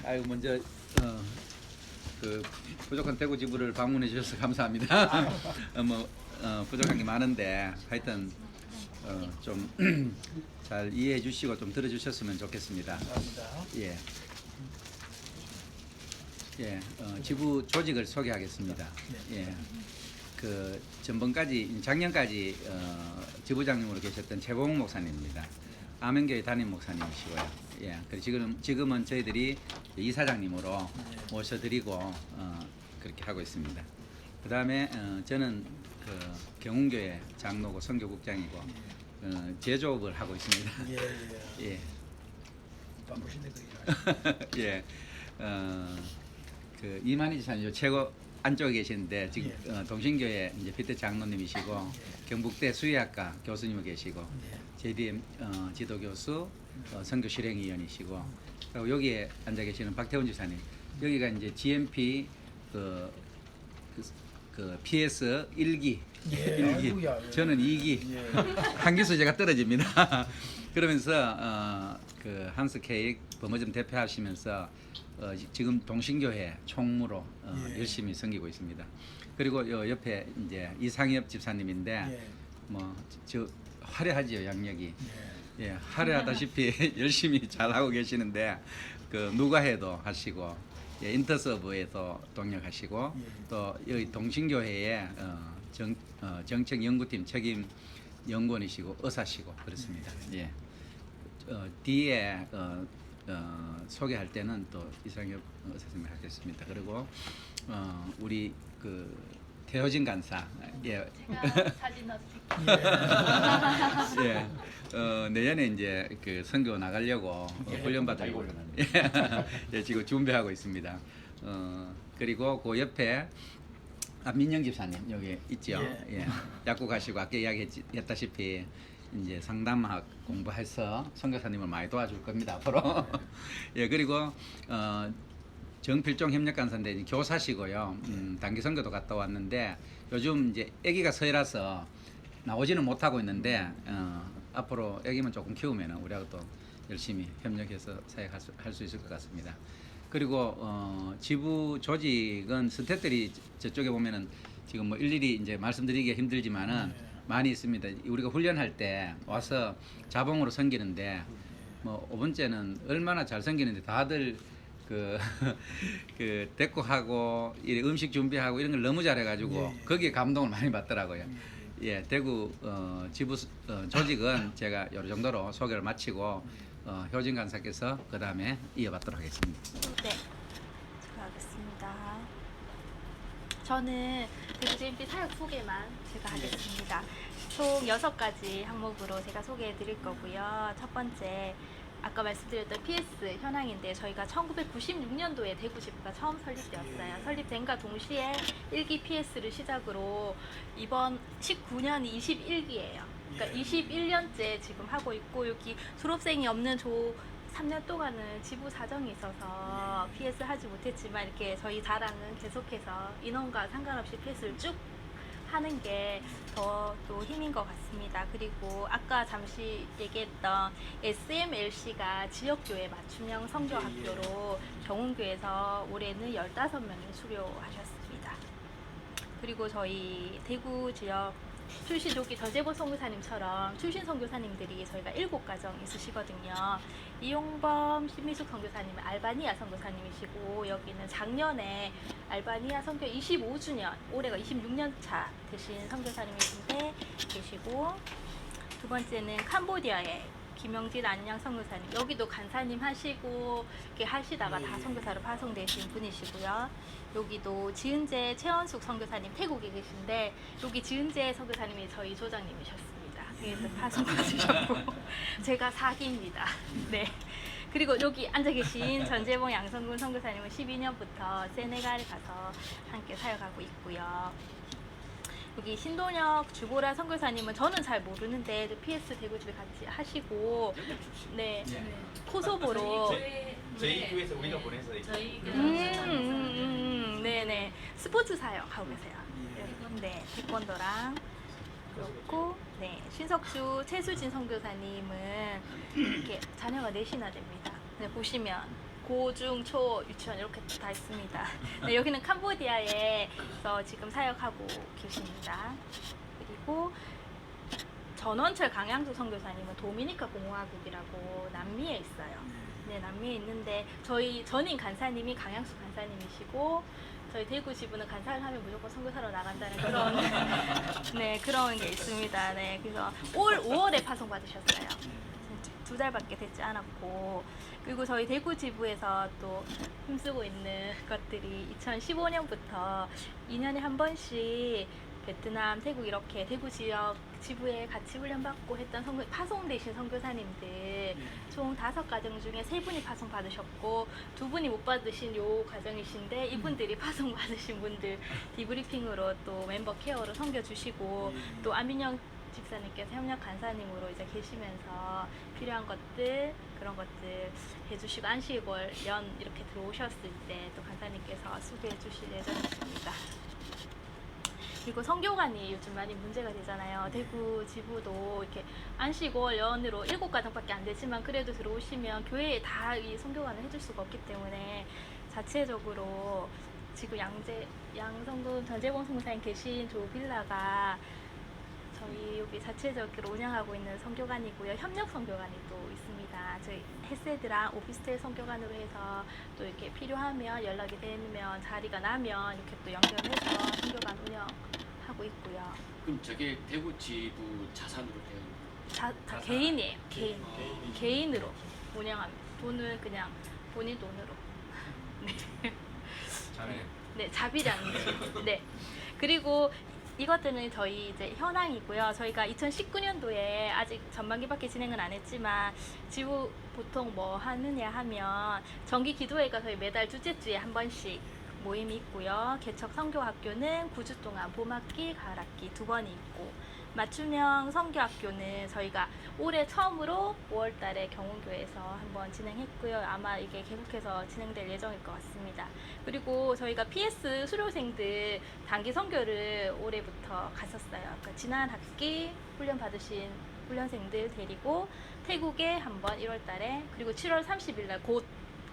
아이고 먼저 그 부족한 대구 지부를 방문해 주셔서 감사합니다. 부족한 게 많은데 하여튼 좀 잘 이해해 주시고 좀 들어 주셨으면 좋겠습니다. 감사합니다. 예. 예, 지부 조직을 소개하겠습니다. 예. 그 전번까지 작년까지 지부장님으로 계셨던 최봉 목사님입니다. 아멘교회 담임 목사님이시고요. 예, 그리고 지금은 저희들이 이사장님으로 모셔드리고 그렇게 하고 있습니다. 그 다음에 저는 그 경운교회 장로고 선교국장이고 제조업을 하고 있습니다. 예. 예. 바쁘신데 그 예. 그 이만희 지사님 최고 안쪽에 계시는데 지금 동신교회 이제 빗대 장로님이시고 경북대 수의학과 교수님 계시고 JDM 지도교수 선교 실행위원이시고 그리고 여기에 앉아 계시는 박태훈 지사님 여기가 이제 GMP 그 PS 1기 아이고야. 저는 2기 한 기수 제가 떨어집니다. 그러면서 그 한스 케이크 범어점 대표하시면서 지금 동신교회 총무로 열심히 섬기고 있습니다. 그리고 요 옆에 이제 이상엽 집사님인데 뭐 저 화려하지요 양력이. 예, 화려하다시피 열심히 잘 하고 계시는데 그 누가 해도 하시고 인터서브에도 동력하시고 또 여기 동신교회에 정책 연구팀 책임 연구원이시고 의사시고 그렇습니다. 예. 뒤에 소개할 때는 또 이상엽 선생님을 하겠습니다. 그리고 우리 그 태효진 간사 제가 사진 넣어드릴게요. 예. 내년에 이제 그 선교 나가려고 훈련 받으려고 예, 지금 준비하고 있습니다. 그리고 그 옆에 민영 집사님 여기 있죠. 예. 약국하시고 아까 이야기했다시피 이제 상담학 공부해서 선교사님을 많이 도와줄 겁니다 앞으로. 예, 그리고 정필종 협력간사인데 교사시고요. 단기 선교도 갔다 왔는데 요즘 이제 아기가 서이라서 나오지는 못하고 있는데 앞으로 아기만 조금 키우면 우리하고 또 열심히 협력해서 사역할 수 있을 것 같습니다. 그리고 지부 조직은 스태프들이 저쪽에 보면은 지금 뭐 일일이 이제 말씀드리기 힘들지만은 많이 있습니다. 우리가 훈련할 때 와서 자봉으로 섬기는데 뭐 5번째는 얼마나 잘 섬기는데 다들 그 대꾸하고 음식 준비하고 이런 걸 너무 잘해가지고 거기에 감동을 많이 받더라고요. 예, 대구 지부 조직은 제가 이 정도로 소개를 마치고 효진 간사께서 그 다음에 이어받도록 하겠습니다. 네, 제가 하겠습니다. 저는 GMP 사역 소개만 제가 하겠습니다. 총 6가지 항목으로 제가 소개해 드릴 거고요. 첫 번째, 아까 말씀드렸던 PS 현황인데 저희가 1996년도에 대구 지부가 처음 설립되었어요. 설립된과 동시에 1기 PS를 시작으로 이번 19년이 21기예요. 그러니까 21년째 지금 하고 있고 여기 졸업생이 없는 3년 동안은 지부 사정이 있어서 PS 하지 못했지만 이렇게 저희 자랑은 계속해서 인원과 상관없이 PS를 쭉 하는 게 더 또 힘인 것 같습니다. 그리고 아까 잠시 얘기했던 SMLC가 지역교회 맞춤형 성교학교로 경운교에서 올해는 15명이 수료하셨습니다. 그리고 저희 대구 지역 출신 조기 저재보 선교사님처럼 출신 선교사님들이 저희가 7가정 있으시거든요. 이용범 신미숙 선교사님은 알바니아 선교사님이시고 여기는 작년에 알바니아 선교 25주년 올해가 26년 차 되신 선교사님이신데 계시고 두 번째는 캄보디아의 김영진 안양 선교사님 여기도 간사님 하시고 이렇게 하시다가 다 선교사로 파송되신 분이시고요. 여기도 지은재 최원숙 선교사님 태국에 계신데 여기 지은재 선교사님이 저희 조장님이셨습니다. 그래서 파송 받으셨고 제가 4기입니다. 네. 그리고 여기 앉아 계신 전재봉 양성군 선교사님은 12년부터 세네갈 가서 함께 사역하고 있고요. 여기 신동혁 주보라 선교사님은 저는 잘 모르는데 PS 대구집에 같이 하시고 네 코소보로 저희 교회에서 우리가 보내서 저희 네네 스포츠 사역하고 계세요. 네 태권도랑 그렇고 네 신석주 최수진 선교사님은 이렇게 자녀가 4이나 됩니다. 네, 보시면 고, 중, 초, 유치원 이렇게 다 있습니다. 네, 여기는 캄보디아에서 지금 사역하고 계십니다. 그리고 전원철 강양수 선교사님은 도미니카 공화국이라고 남미에 있어요. 네, 남미에 있는데 저희 전임 간사님이 강양수 간사님이시고 저희 대구 지부는 간사를 하면 무조건 선교사로 나간다는 그런 네, 그런 게 있습니다. 네, 그래서 올 5월에 파송 받으셨어요. 2달밖에 되지 않았고, 그리고 저희 대구 지부에서 또 힘쓰고 있는 것들이 2015년부터 2년에 한 번씩 베트남, 태국 이렇게 대구 지역 지부에 같이 훈련받고 했던 파송되신 선교사님들 총 5가정 중에 3분이 파송 받으셨고 2분이 못 받으신 요 가정이신데 이분들이 파송 받으신 분들 디브리핑으로 또 멤버 케어로 섬겨주시고 또 안민영 집사님께서 협력 간사님으로 이제 계시면서 필요한 것들 그런 것들 해주시고 안식월 연 이렇게 들어오셨을 때 또 간사님께서 수고해 주실 예정이십니다. 그리고 선교관이 요즘 많이 문제가 되잖아요. 대구 지부도 이렇게 안식월 연으로 7가정밖에 안 되지만 그래도 들어오시면 교회에 다 이 선교관을 해줄 수가 없기 때문에 자체적으로 지금 양성군 전재봉 선교사님 계신 조 빌라가 저희 여기 자체적으로 운영하고 있는 선교관이고요. 협력 선교관이 또 있습니다. 저희 헤세드랑 오피스텔 선교관으로 해서 또 이렇게 필요하면 연락이 되면 자리가 나면 이렇게 또 연결해서 선교관 운영하고 있고요. 그럼 저게 대구 지부 자산으로 되어 있는 다 개인이에요. 개인. 아. 개인으로 운영합니다. 돈은 그냥 본인 돈으로. 네. 잘해. 네, 자비량이죠. 네. 그리고 이것들은 저희 이제 현황이고요. 저희가 2019년도에 아직 전반기밖에 진행은 안 했지만 지부 보통 뭐 하느냐 하면 정기 기도회가 저희 매달 둘째 주에 한 번씩 모임이 있고요. 개척 선교학교는 9주 동안 봄학기, 가을학기 2번이 있고 맞춤형 선교학교는 저희가 올해 처음으로 5월달에 경운교에서 한번 진행했고요. 아마 이게 계속해서 진행될 예정일 것 같습니다. 그리고 저희가 PS 수료생들 단기 선교를 올해부터 갔었어요. 그러니까 지난 학기 훈련 받으신 훈련생들 데리고 태국에 한번 1월달에 그리고 7월 30일날 곧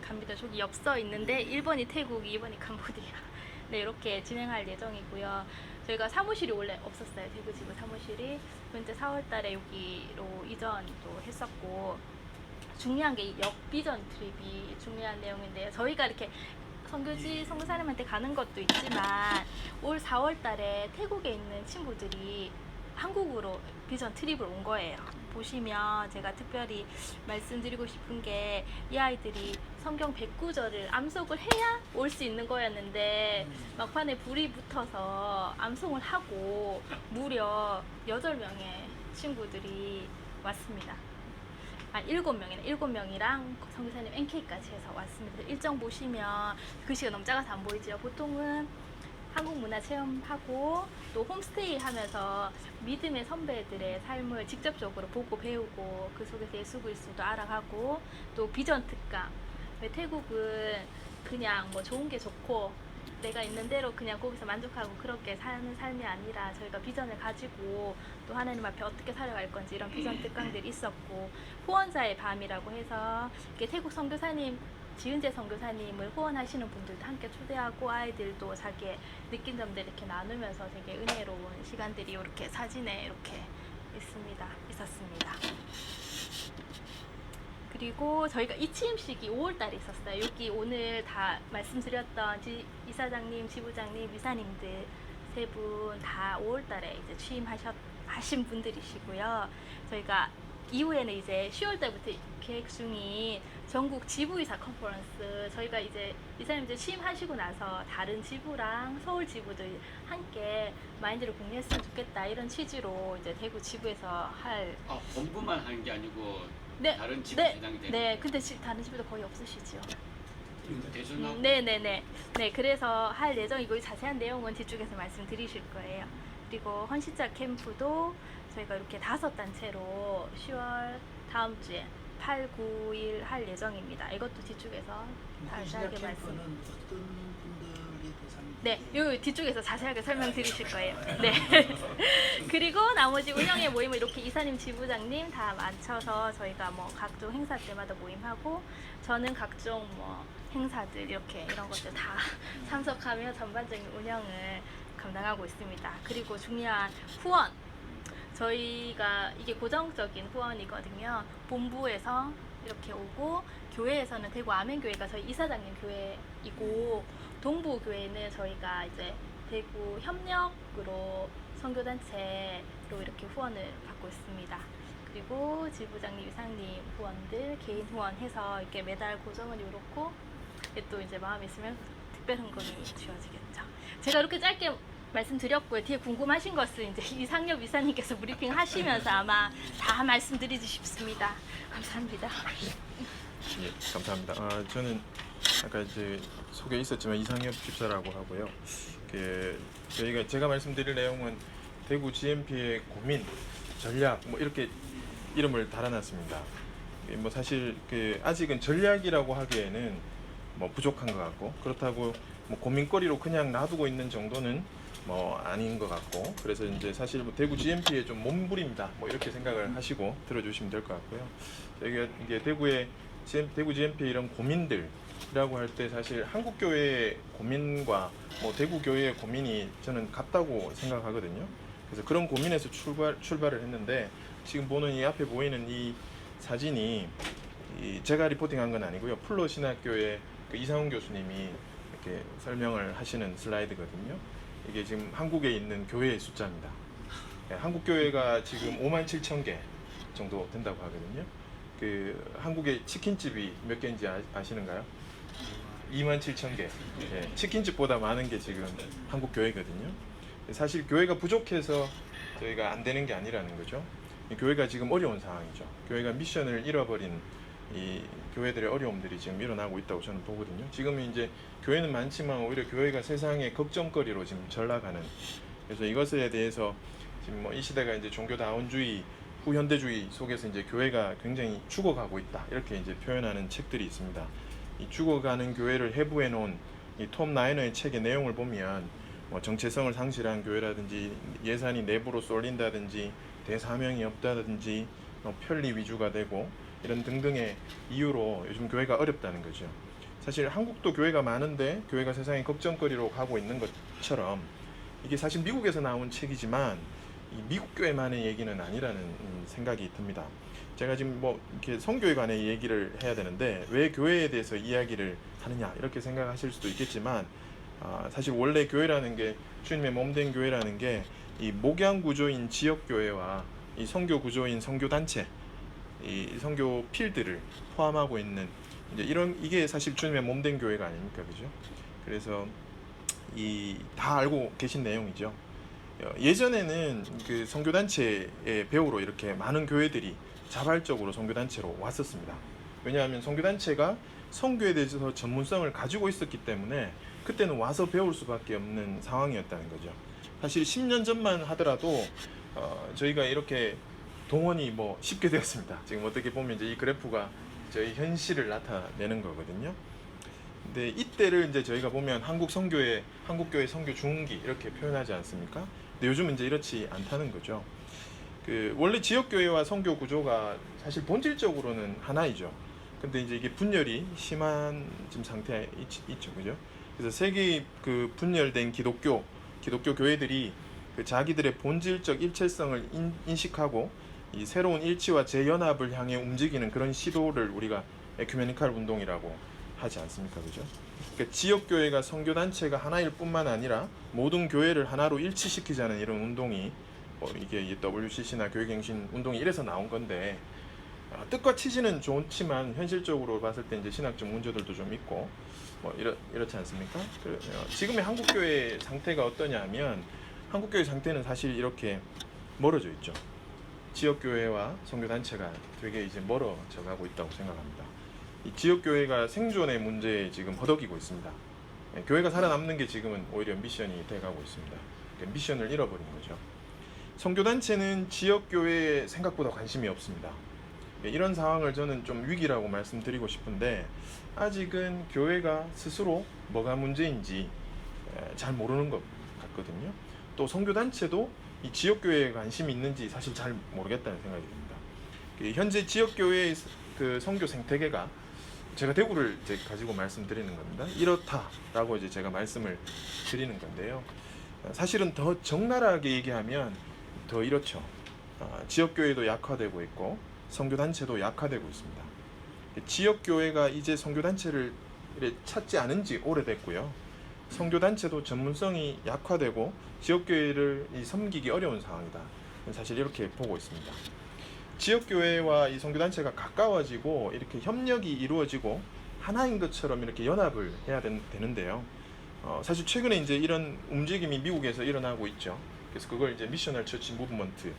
갑니다. 저기 엽서 있는데 1번이 태국, 2번이 캄보디아. 네, 이렇게 진행할 예정이고요. 저희가 사무실이 원래 없었어요. 대구 지부 사무실이. 현재 4월달에 여기로 이전도 했었고 중요한 게 역비전 트립이 중요한 내용인데요. 저희가 이렇게 선교사님한테 가는 것도 있지만 올 4월달에 태국에 있는 친구들이 한국으로 비전 트립을 온 거예요. 보시면 제가 특별히 말씀드리고 싶은 게 이 아이들이 성경 109절을 암송을 해야 올 수 있는 거였는데 막판에 불이 붙어서 암송을 하고 무려 8명의 친구들이 왔습니다. 7명이랑 선교사님 NK까지 해서 왔습니다. 일정 보시면 글씨가 너무 작아서 안 보이죠. 보통은 한국 문화 체험하고 또 홈스테이 하면서 믿음의 선배들의 삶을 직접적으로 보고 배우고 그 속에서 예수 그리스도도 알아가고 또 비전 특강. 태국은 그냥 뭐 좋은 게 좋고 내가 있는 대로 그냥 거기서 만족하고 그렇게 사는 삶이 아니라 저희가 비전을 가지고 또 하나님 앞에 어떻게 살아갈 건지 이런 비전 특강들이 있었고 후원자의 밤이라고 해서 이렇게 태국 선교사님 지은재 선교사님을 후원하시는 분들도 함께 초대하고 아이들도 자기의 느낀 점들 이렇게 나누면서 되게 은혜로운 시간들이 이렇게 사진에 이렇게 있었습니다. 그리고 저희가 이 취임식이 5월달에 있었어요. 여기 오늘 다 말씀드렸던 이사장님, 지부장님, 이사님들 3분 다 5월달에 이제 취임하신 분들이시고요. 저희가 이후에는 이제 10월달부터 계획 중인 전국 지부이사 컨퍼런스 저희가 이제 이사님들 취임하시고 나서 다른 지부랑 서울 지부들 함께 마인드를 공유했으면 좋겠다 이런 취지로 이제 대구 지부에서 할 본부만 하는 게 아니고 네, 다른 지부 대상이 되는 네, 근데 다른 지부도 거의 없으시죠. 대전하고 네네네. 네, 그래서 할 예정이고 자세한 내용은 뒤쪽에서 말씀드리실 거예요. 그리고 헌신자 캠프도 저희가 이렇게 5단체로 10월 다음 주에 8, 9일 할 예정입니다. 이것도 뒤쪽에서 자세하게 말씀. 어떤 분들이 대상이. 네, 요 뒤쪽에서 자세하게 설명드리실 거예요. 네. 그리고 나머지 운영의 모임은 이렇게 이사님, 지부장님 다 맞춰서 저희가 뭐 각종 행사 때마다 모임하고, 저는 각종 뭐 행사들 이렇게 이런 것들 다 참석하며 전반적인 운영을 감당하고 있습니다. 그리고 중요한 후원. 저희가 이게 고정적인 후원이거든요. 본부에서 이렇게 오고, 교회에서는 대구 아멘교회가 저희 이사장님 교회이고, 동부교회는 저희가 이제 대구 협력으로 선교단체로 이렇게 후원을 받고 있습니다. 그리고 지부장님, 이사님 후원들 개인 후원해서 이렇게 매달 고정은 이렇고, 또 이제 마음이 있으면 특별 헌금이 주어지겠죠. 제가 이렇게 짧게 말씀드렸고요. 뒤에 궁금하신 것은 이제 이상엽 이사님께서 브리핑 하시면서 아마 다 말씀드리지 싶습니다. 감사합니다. 예, 감사합니다. 저는 아까 이제 소개 있었지만 이상엽 집사라고 하고요. 제가 말씀드릴 내용은 대구 GMP의 고민, 전략 뭐 이렇게 이름을 달아놨습니다. 뭐 사실 아직은 전략이라고 하기에는 뭐 부족한 것 같고, 그렇다고 뭐 고민거리로 그냥 놔두고 있는 정도는 뭐 아닌 것 같고, 그래서 이제 사실 뭐 대구 GMP의 좀 몸부림이다 뭐 이렇게 생각을 하시고 들어주시면 될 것 같고요. 저희가 이게 대구 GMP의 이런 고민들이라고 할 때 사실 한국 교회의 고민과 뭐 대구 교회의 고민이 저는 같다고 생각하거든요. 그래서 그런 고민에서 출발을 했는데, 지금 보는 이 앞에 보이는 이 사진이 제가 리포팅한 건 아니고요. 풀로 신학교의 이상훈 교수님이 이렇게 설명을 하시는 슬라이드거든요. 이게 지금 한국에 있는 교회의 숫자입니다. 한국 교회가 지금 57,000개 정도 된다고 하거든요. 한국에 치킨집이 몇 개인지 아시는가요? 27,000개. 치킨집보다 많은 게 지금 한국 교회거든요. 사실 교회가 부족해서 저희가 안 되는 게 아니라는 거죠. 교회가 지금 어려운 상황이죠. 교회가 미션을 잃어버린 이 교회들의 어려움들이 지금 일어나고 있다고 저는 보거든요. 지금은 이제 교회는 많지만 오히려 교회가 세상의 걱정거리로 지금 전락하는, 그래서 이것에 대해서 지금 뭐 이 시대가 이제 종교다원주의, 후현대주의 속에서 이제 교회가 굉장히 죽어가고 있다 이렇게 이제 표현하는 책들이 있습니다. 이 죽어가는 교회를 해부해 놓은 이 톰 라이너의 책의 내용을 보면 뭐 정체성을 상실한 교회라든지 예산이 내부로 쏠린다든지 대사명이 없다든지 뭐 편리 위주가 되고 이런 등등의 이유로 요즘 교회가 어렵다는 거죠. 사실 한국도 교회가 많은데 교회가 세상의 걱정거리로 가고 있는 것처럼, 이게 사실 미국에서 나온 책이지만 이 미국 교회만의 얘기는 아니라는 생각이 듭니다. 제가 지금 뭐 이렇게 선교에 관해 얘기를 해야 되는데 왜 교회에 대해서 이야기를 하느냐 이렇게 생각하실 수도 있겠지만, 사실 원래 교회라는 게, 주님의 몸된 교회라는 게 이 목양 구조인 지역 교회와 이 선교 구조인 선교 단체, 이 선교 필드를 포함하고 있는 이제 이게 사실 주님의 몸된 교회가 아닙니까, 그죠? 그래서 다 알고 계신 내용이죠. 예전에는 그 선교 단체의 배우로 이렇게 많은 교회들이 자발적으로 선교 단체로 왔었습니다. 왜냐하면 선교 단체가 선교에 대해서 전문성을 가지고 있었기 때문에 그때는 와서 배울 수밖에 없는 상황이었다는 거죠. 사실 10년 전만 하더라도 저희가 이렇게 동원이 뭐 쉽게 되었습니다. 지금 어떻게 보면 이제 이 그래프가 저희 현실을 나타내는 거거든요. 근데 이때를 이제 저희가 보면 한국 교회 선교 중기 이렇게 표현하지 않습니까? 근데 요즘은 이제 이렇지 않다는 거죠. 원래 지역 교회와 선교 구조가 사실 본질적으로는 하나이죠. 근데 이제 이게 분열이 심한 지금 상태에 있죠, 그죠? 그래서 세계의 분열된 기독교 교회들이 자기들의 본질적 일체성을 인식하고 이 새로운 일치와 재연합을 향해 움직이는 그런 시도를 우리가 에큐메니칼 운동이라고 하지 않습니까, 그죠? 그러니까 지역 교회가 선교 단체가 하나일 뿐만 아니라 모든 교회를 하나로 일치시키자는 이런 운동이 이게 WCC나 교회갱신 운동이 이래서 나온 건데, 뜻과 취지는 좋지만 현실적으로 봤을 때 이제 신학적 문제들도 좀 있고 이렇지 않습니까? 지금의 한국 교회 상태가 어떠냐면, 한국 교회 상태는 사실 이렇게 멀어져 있죠. 지역 교회와 선교 단체가 되게 이제 멀어져 가고 있다고 생각합니다. 이 지역 교회가 생존의 문제에 지금 허덕이고 있습니다. 교회가 살아남는 게 지금은 오히려 미션이 돼 가고 있습니다. 그러니까 미션을 잃어버린 거죠. 선교 단체는 지역 교회에 생각보다 관심이 없습니다. 이런 상황을 저는 좀 위기라고 말씀드리고 싶은데, 아직은 교회가 스스로 뭐가 문제인지 잘 모르는 것 같거든요. 또 선교단체도 이 지역교회에 관심이 있는지 사실 잘 모르겠다는 생각이 듭니다. 현재 지역교회의 그 선교 생태계가 제가 대구를 이제 가지고 말씀드리는 겁니다. 이렇다라고 이제 제가 말씀을 드리는 건데요. 사실은 더 적나라하게 얘기하면 더 이렇죠. 지역교회도 약화되고 있고 선교단체도 약화되고 있습니다. 지역교회가 이제 선교단체를 찾지 않은 지 오래됐고요. 선교단체도 전문성이 약화되고 지역교회를 섬기기 어려운 상황이다. 사실 이렇게 보고 있습니다. 지역교회와 이 선교단체가 가까워지고 이렇게 협력이 이루어지고 하나인 것처럼 이렇게 연합을 해야 되는데요. 사실 최근에 이제 이런 움직임이 미국에서 일어나고 있죠. 그래서 그걸 이제 미셔널 처치 무브먼트,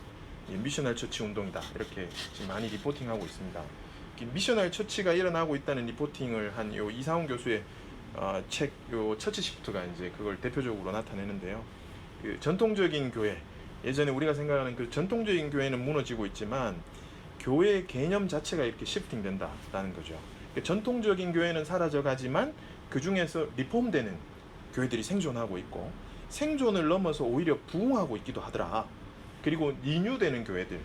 미셔널 처치 운동이다 이렇게 지금 많이 리포팅하고 있습니다. 미셔널 처치가 일어나고 있다는 리포팅을 한 요 이상훈 교수의 책 요 처치 시프트가 이제 그걸 대표적으로 나타내는데요. 그 전통적인 교회, 예전에 우리가 생각하는 그 전통적인 교회는 무너지고 있지만 교회의 개념 자체가 이렇게 시프팅된다라는 거죠. 전통적인 교회는 사라져가지만 그 중에서 리폼되는 교회들이 생존하고 있고 생존을 넘어서 오히려 부흥하고 있기도 하더라. 그리고 리뉴되는 교회들,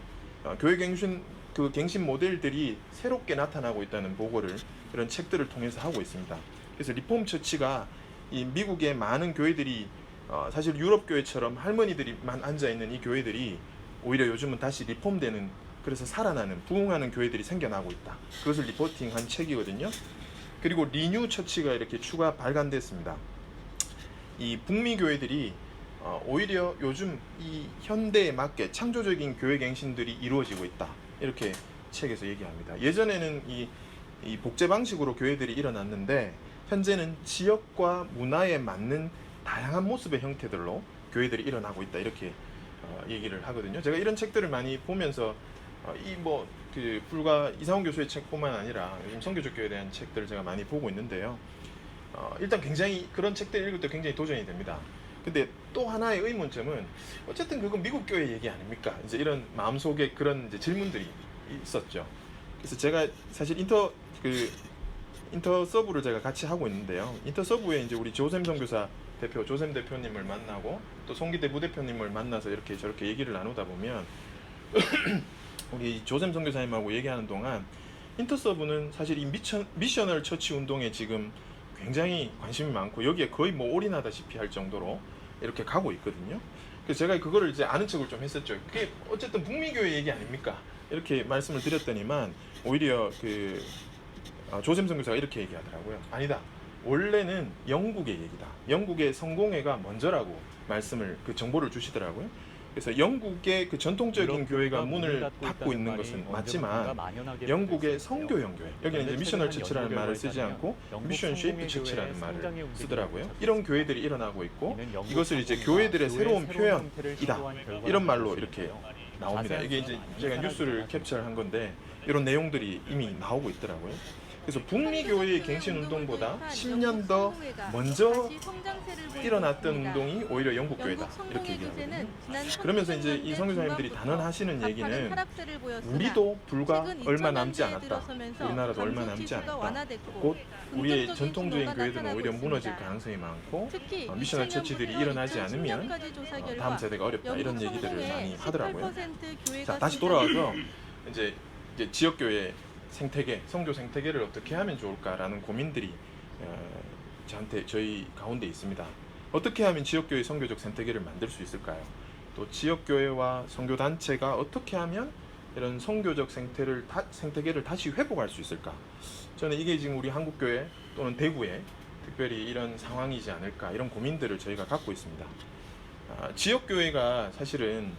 교회 갱신 모델들이 새롭게 나타나고 있다는 보고를 이런 책들을 통해서 하고 있습니다. 그래서 리폼 처치가 이 미국의 많은 교회들이 사실 유럽 교회처럼 할머니들이만 앉아 있는 이 교회들이 오히려 요즘은 다시 리폼되는, 그래서 살아나는 부흥하는 교회들이 생겨나고 있다. 그것을 리포팅한 책이거든요. 그리고 리뉴 처치가 이렇게 추가 발간됐습니다. 이 북미 교회들이 오히려 요즘 이 현대에 맞게 창조적인 교회 갱신들이 이루어지고 있다. 이렇게 책에서 얘기합니다. 예전에는 이 복제 방식으로 교회들이 일어났는데 현재는 지역과 문화에 맞는 다양한 모습의 형태들로 교회들이 일어나고 있다. 이렇게 얘기를 하거든요. 제가 이런 책들을 많이 보면서 불과 이상훈 교수의 책뿐만 아니라 요즘 선교적 교회에 대한 책들을 제가 많이 보고 있는데요. 일단 굉장히 그런 책들 읽을 때 굉장히 도전이 됩니다. 근데 또 하나의 의문점은 어쨌든 그건 미국 교회 얘기 아닙니까? 이제 이런 마음속에 그런 이제 질문들이 있었죠. 그래서 제가 사실 인터 서브를 제가 같이 하고 있는데요. 인터 서브에 이제 우리 조샘 선교사 대표, 조샘 대표님을 만나고 또 송기대 부대표님을 만나서 이렇게 저렇게 얘기를 나누다 보면 우리 조샘 선교사님하고 얘기하는 동안 인터 서브는 사실 이 미셔널 처치 운동에 지금 굉장히 관심이 많고 여기에 거의 뭐 올인하다시피 할 정도로 이렇게 가고 있거든요. 그래서 제가 그거를 이제 아는 척을 좀 했었죠. 그게 어쨌든 북미교회 얘기 아닙니까? 이렇게 말씀을 드렸더니만 오히려 조샘 선교사가 이렇게 얘기하더라고요. 아니다. 원래는 영국의 얘기다. 영국의 성공회가 먼저라고 정보를 주시더라고요. 그래서 영국의 그 전통적인 교회가 문을 닫고 있는 것은 맞지만 영국의 성교형 교회, 여기는 이제 미셔널 처치라는 말을 쓰지 않고 미션 쉐이프 처치라는 말을 쓰더라고요. 이런 교회들이 일어나고 있고 이것을 이제 교회들의 새로운 표현이다. 이런 말로 이렇게 나옵니다. 이게 이제 제가 뉴스를 캡처한 건데 이런 내용들이 이미 나오고 있더라고요. 그래서 북미 교회의 갱신 운동보다 10년 더 먼저 일어났던 운동이 오히려 영국 교회다 이렇게 얘기하거든요. 그러면서 이제 이 선교사님들이 단언하시는 얘기는 우리도 불과 얼마 남지 않았다. 우리나라도 얼마 남지 않았다. 곧 우리의 전통적인 교회들은 오히려 무너질 가능성이 많고 미셔널 처치들이 일어나지 않으면 다음 세대가 어렵다 이런 얘기들을 많이 하더라고요. 자, 다시 돌아와서 이제 지역교회 생태계, 선교 생태계를 어떻게 하면 좋을까라는 고민들이 저희 가운데 있습니다. 어떻게 하면 지역교회 선교적 생태계를 만들 수 있을까요? 또 지역교회와 선교단체가 어떻게 하면 이런 선교적 생태계를 다시 회복할 수 있을까? 저는 이게 지금 우리 한국교회 또는 대구에 특별히 이런 상황이지 않을까 이런 고민들을 저희가 갖고 있습니다. 지역교회가 사실은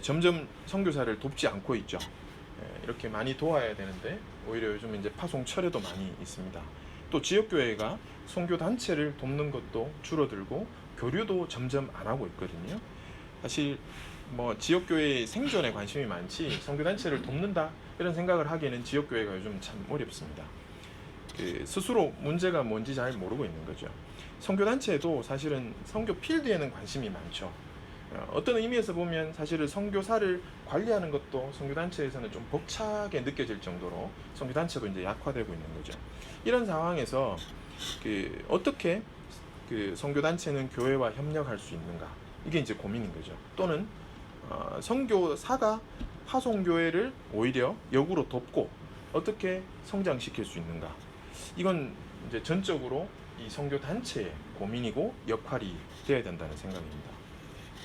점점 선교사를 돕지 않고 있죠. 이렇게 많이 도와야 되는데 오히려 요즘 이제 파송 철회도 많이 있습니다. 또 지역교회가 선교단체를 돕는 것도 줄어들고 교류도 점점 안 하고 있거든요. 사실 지역교회의 생존에 관심이 많지 선교단체를 돕는다 이런 생각을 하기에는 지역교회가 요즘 참 어렵습니다. 스스로 문제가 뭔지 잘 모르고 있는 거죠. 선교단체도 사실은 선교 필드에는 관심이 많죠. 어떤 의미에서 보면 사실은 선교사를 관리하는 것도 선교단체에서는 좀 벅차게 느껴질 정도로 선교단체도 이제 약화되고 있는 거죠. 이런 상황에서 어떻게 그 선교 단체는 교회와 협력할 수 있는가? 이게 이제 고민인 거죠. 또는 선교사가 파송 교회를 오히려 역으로 돕고 어떻게 성장시킬 수 있는가? 이건 이제 전적으로 이 선교 단체의 고민이고 역할이 되어야 된다는 생각입니다.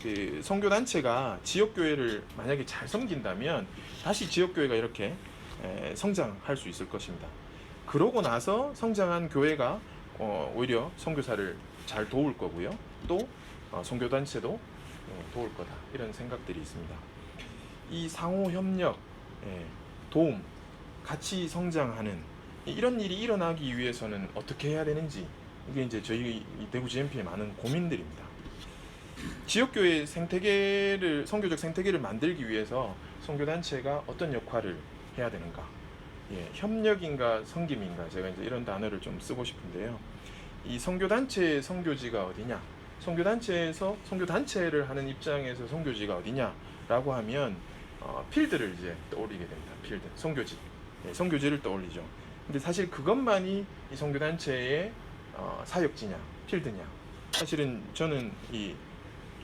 그 선교 단체가 지역 교회를 만약에 잘 섬긴다면 다시 지역 교회가 이렇게 성장할 수 있을 것입니다. 그러고 나서 성장한 교회가 오히려 선교사를 잘 도울 거고요. 또 선교 단체도 도울 거다. 이런 생각들이 있습니다. 이 상호 협력, 도움, 같이 성장하는 이런 일이 일어나기 위해서는 어떻게 해야 되는지 이게 이제 저희 대구 GMP의 많은 고민들입니다. 지역교회 생태계를 선교적 생태계를 만들기 위해서 선교단체가 어떤 역할을 해야 되는가? 협력인가 섬김인가 제가 이제 이런 단어를 좀 쓰고 싶은데요. 이 선교단체의 선교지가 어디냐? 선교단체에서 선교단체를 하는 입장에서 선교지가 어디냐라고 하면 필드를 이제 떠올리게 됩니다. 필드, 선교지, 선교지를 떠올리죠. 근데 사실 그것만이 이 선교단체의 사역지냐, 필드냐? 사실은 저는 이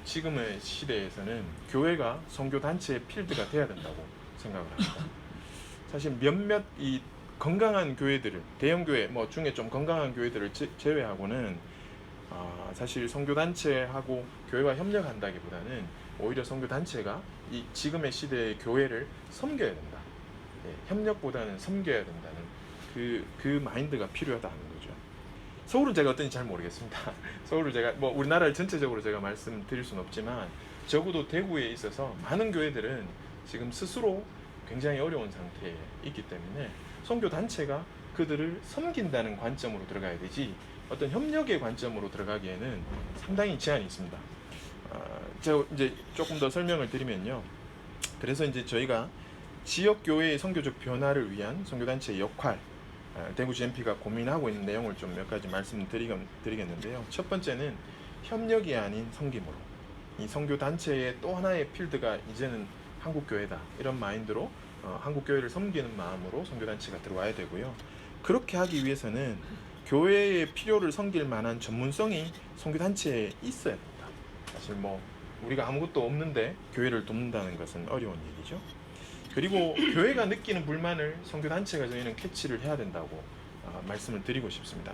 지금의 시대에서는 교회가 선교단체의 필드가 돼야 된다고 생각을 합니다. 사실 몇몇 이 건강한 교회들을 대형 교회 뭐 중에 좀 건강한 교회들을 제외하고는 사실 선교단체하고 교회와 협력한다기보다는 오히려 선교단체가 이 지금의 시대의 교회를 섬겨야 된다. 협력보다는 섬겨야 된다는 그 마인드가 필요하다는 거죠. 서울은 제가 어떤지 잘 모르겠습니다. 서울을 제가 뭐 우리나라를 전체적으로 제가 말씀드릴 수는 없지만 적어도 대구에 있어서 많은 교회들은 지금 스스로 굉장히 어려운 상태에 있기 때문에 선교 단체가 그들을 섬긴다는 관점으로 들어가야 되지 어떤 협력의 관점으로 들어가기에는 상당히 제한이 있습니다. 제가 이제 조금 더 설명을 드리면요. 그래서 이제 저희가 지역 교회의 선교적 변화를 위한 선교 단체의 역할, 대구 GMP가 고민하고 있는 내용을 좀 몇 가지 말씀드리겠는데요. 첫 번째는 협력이 아닌 섬김으로 이 선교 단체의 또 하나의 필드가 이제는 한국 교회다 이런 마인드로 한국 교회를 섬기는 마음으로 선교 단체가 들어와야 되고요. 그렇게 하기 위해서는 교회의 필요를 섬길 만한 전문성이 선교 단체에 있어야 된다. 사실 뭐 우리가 아무것도 없는데 교회를 돕는다는 것은 어려운 일이죠. 그리고 교회가 느끼는 불만을 선교 단체가 저희는 캐치를 해야 된다고 말씀을 드리고 싶습니다.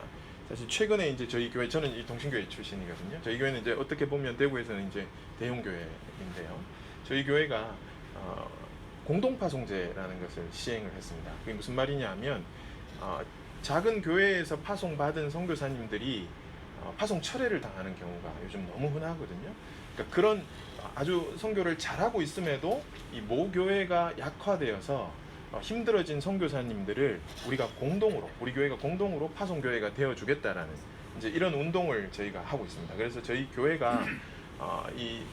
사실 최근에 이제 저희 교회 저는 이 동신교회 출신이거든요. 저희 교회는 이제 어떻게 보면 대구에서는 이제 대형 교회인데요. 저희 교회가 공동파송제라는 것을 시행을 했습니다. 그게 무슨 말이냐면 작은 교회에서 파송받은 선교사님들이 파송 철회를 당하는 경우가 요즘 너무 흔하거든요. 그러니까 그런 아주 선교를 잘하고 있음에도 이 모교회가 약화되어서 힘들어진 선교사님들을 우리가 공동으로 우리 교회가 공동으로 파송교회가 되어주겠다라는 이제 이런 운동을 저희가 하고 있습니다. 그래서 저희 교회가 이